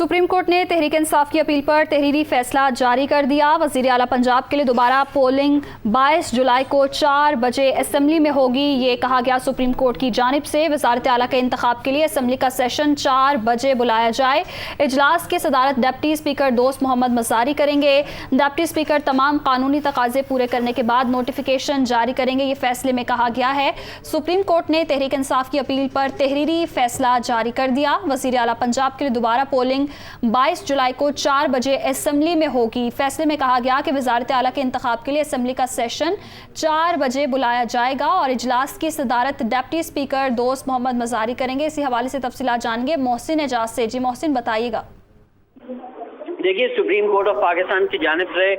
Supreme court ने तहरीक इंसाफ की appeal पर तहरीरी फैसला जारी कर दिया। वज़ीर आला पंजाब के लिए दोबारा पोलिंग 22 जुलाई को 4 बजे असम्बली में होगी। ये कहा गया सुप्रीम कोर्ट की जानिब से। वज़ारत आला के इंतखाब के लिए असम्बली का सेशन 4 बजे बुलाया जाए। इजलास की सदारत डिप्टी स्पीकर दोस्त मोहम्मद मज़ारी करेंगे। डिप्टी स्पीकर तमाम कानूनी तकाजे पूरे करने के बाद नोटिफिकेशन जारी करेंगे। ये फैसले में कहा गया है सुप्रीम कोर्ट ने तहरीक इंसाफ की अपील पर तहरीरी फैसला जारी कर दिया। वज़ीर आला पंजाब के लिए दोबारा पोलिंग 22 जुलाई को 4 बजे असम्बली में होगी। फैसले में कहा गया कि वज़ारत आला के इंतखाब के लिए असम्बली का सेशन 4 बजे बुलाया जाएगा और इजलास की सदारत डिप्टी स्पीकर दोस्त मोहम्मद मज़ारी करेंगे। इसी हवाले से तफसीलात जानेंगे मोहसिन एजाज से। जी मोहसिन, बताइएगा। देखिए, सुप्रीम कोर्ट ऑफ पाकिस्तान की जानिब से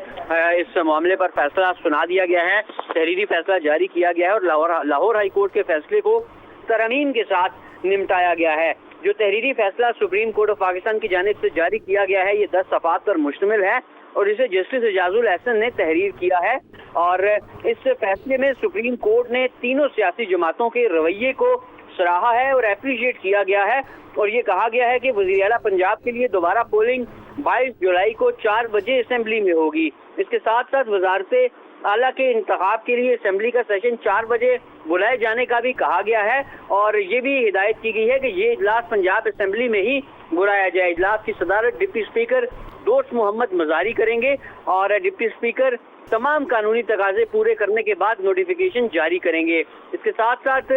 इस मामले पर फैसला सुना दिया गया है, तहरीरी फैसला जारी किया गया है और लाहौर हाई कोर्ट के फैसले को तरमीम के साथ निपटाया गया है। जो तहरीरी फैसला सुप्रीम कोर्ट ऑफ पाकिस्तान की जानिब से जारी किया गया है, ये 10 सफ़ात पर मुश्तमिल है और इसे जस्टिस एजाजुल एहसन ने तहरीर किया है। और इस फैसले में सुप्रीम कोर्ट ने तीनों सियासी जमातों के रवैये को सराहा है और अप्रिशिएट किया गया है और ये कहा गया है कि वज़ीर आला पंजाब के लिए दोबारा पोलिंग 22 जुलाई को 4 बजे असेंबली में होगी। इसके साथ साथ वज़ारत आला के इंतखाब के लिए असेंबली का सेशन 4 बजे बुलाए जाने का भी कहा गया है और ये भी हिदायत की गई है कि ये इजलास पंजाब असेंबली में ही बुलाया जाए। इजलास की सदारत डिप्टी स्पीकर दोस्त मोहम्मद मज़ारी करेंगे और डिप्टी स्पीकर तमाम कानूनी तकाजे पूरे करने के बाद नोटिफिकेशन जारी करेंगे। इसके साथ साथ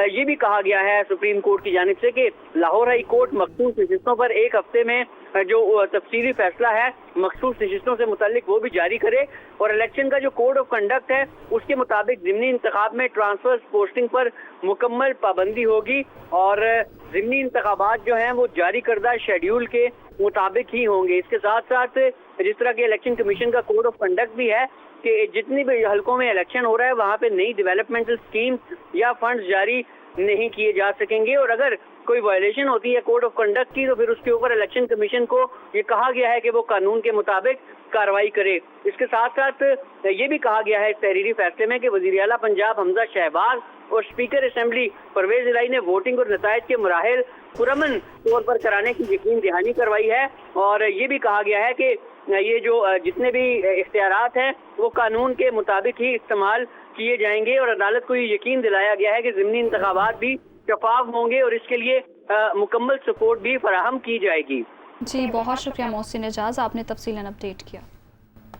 ये भी कहा गया है सुप्रीम कोर्ट की जानिब से कि लाहौर हाई कोर्ट मखसूस नशिस्तों पर 1 हफ्ते में जो तफसीली फैसला है मखसूस नशिस्तों से मुतालिक वो भी जारी करे और इलेक्शन का जो कोड ऑफ कंडक्ट है उसके मुताबिक ज़िमनी इंतखाब में ट्रांसफर पोस्टिंग पर मुकम्मल पाबंदी होगी और ज़िमनी इंतखाबात जो हैं वो जारी करदा शेड्यूल के मुताबिक ही होंगे। इसके साथ साथ जिस तरह के इलेक्शन कमीशन का कोड ऑफ कंडक्ट भी है कि जितनी भी हलकों में इलेक्शन हो रहा है वहाँ पे नई डेवलपमेंटल स्कीम या फंड्स जारी नहीं किए जा सकेंगे और अगर कोई वायलेशन होती है कोड ऑफ कंडक्ट की तो फिर उसके ऊपर इलेक्शन कमीशन को ये कहा गया है कि वो कानून के मुताबिक कार्रवाई करे। इसके साथ साथ ये भी कहा गया है इस तहरीरी फैसले में कि वज़ीर आला पंजाब हमजा शहबाज और स्पीकर असेंबली परवेज इलाही ने वोटिंग और नताइज के मराहिल पुरअमन तौर पर कराने की यकीन दहानी करवाई है और ये भी कहा गया है कि ये जो जितने भी इख्तियारात हैं वो कानून के मुताबिक ही इस्तेमाल किए जाएंगे और अदालत को ये यकीन दिलाया गया है कि ज़िमनी इंतखाबात भी शफाफ होंगे और इसके लिए मुकम्मल सपोर्ट भी फराहम की जाएगी। जी बहुत शुक्रिया मोहसिन एजाज, आपने तफसीलन अपडेट किया।